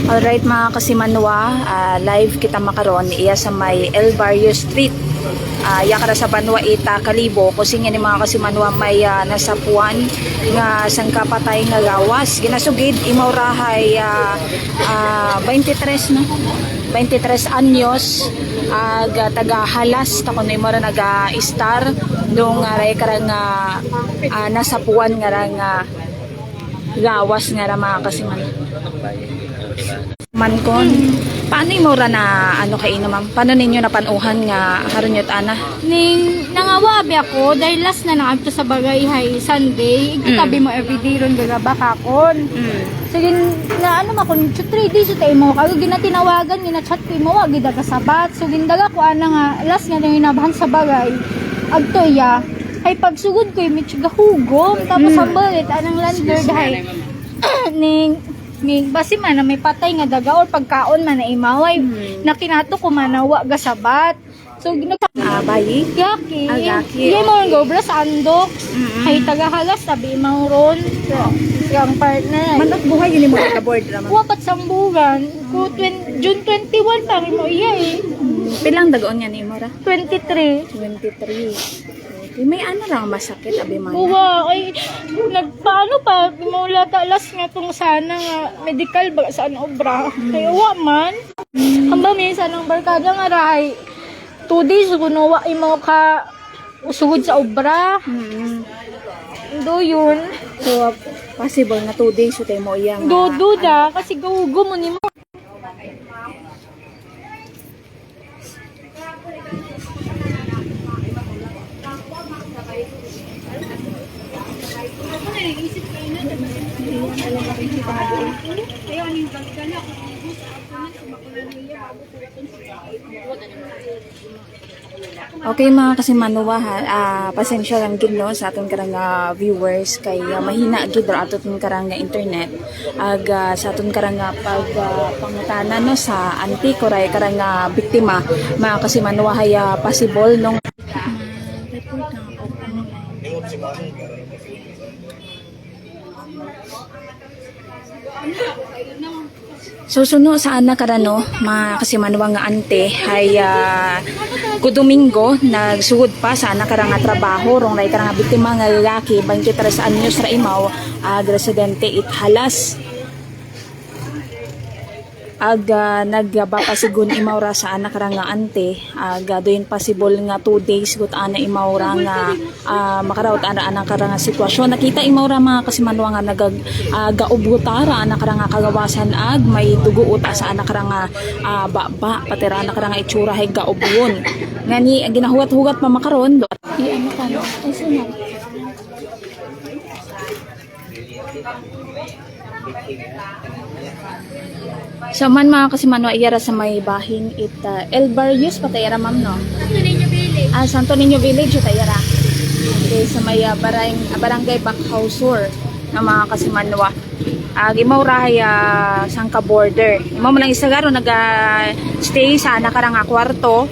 Alright mga kasimanwa, live kita makaron iya sa may El Barrio Street. Yakara sa Banwa ita Kalibo kusing ni mga kasimanwa may nasapuan nga sangkapatay nga gawas. Ginasugid imawrahay 23 no. 23 anyos taga-halas ta kuno imo ra naga-star dong aray karang nasapuan nga gawas nga mga kasimanwa. Mankon. Paano mo ra na kayo ma'am? Paano ninyo napanuhan nga haron yut ana? Ning nangawabi ako dahil last na naadto sa bagay hay Sunday, igtabi mo everyday ron gagabakakon. Sige na makon 3 days tay mo kag ginatinawagan gina-chat ko mo wag gid kasabat. So gindaga ko ana nga last nga nang inabahan sa bagay. Adto ya hay pagsugod ko mi hugom tapos ang balit anang landlord hay ning basi man na may patay nga daga or pagkaon man na imaway na kinato ko manawa gasabat. So Bayi? Gaki. Gaki. Iya mo ang gobra sa andok. Hay tagahalas sabi mo ron. Yung partner. Manok buhay yun mo ka board naman. Wapat sambugan. June 21 pa mo iya eh. Pilang dagoon yan imo ra? 23. 23. May ano lang masakit abi man. Uwa, ay nagpaano pa mula talas nga tong sana nga medical ba saan obra. Kaya uwa man. Hamba minsan ang barkada nga rahay 2 days kuno wa imo ka usugod sa obra. Do yun. So possible na 2 days utay mo iyang Duda kasi gahugo mo nimo. Okay mga kasimanwa, pasensya lang gid no sa aton karang viewers kay mahina gid ra aton karang internet sa aton karang pangutana no sa anti koray karang biktima mga kasimanwa hay possible nung report na susuno sa anak karano mga kasimanwa nga ante hay Domingo nagsugod pa sa anak karang trabaho rong ray karang biktima nga lalaki 23 anyos ra imaw residente Ithalas nagbapasigon imaw ra sa anak karang ante doon possible nga 2 days gut ana imaw ra nga makarawt ana anak karang sitwasyon nakita imaw ra mga kasimanwa nga gaubutara anak karang kagawasan may dugo uta sa anak karang baba pati ra anak karang itsura hay gaubon ngani ginahugat-hugat pa makaron ano ka no ay sunod so man mga kasimanwa iyara sa may bahin El Barrios patayara ma'am no Santo Niño Village patayara okay, sa may barangay Backhausur na mga kasimanwa imaw rahay sangka border imaw man lang isagaro naga stay sa nakarang kwarto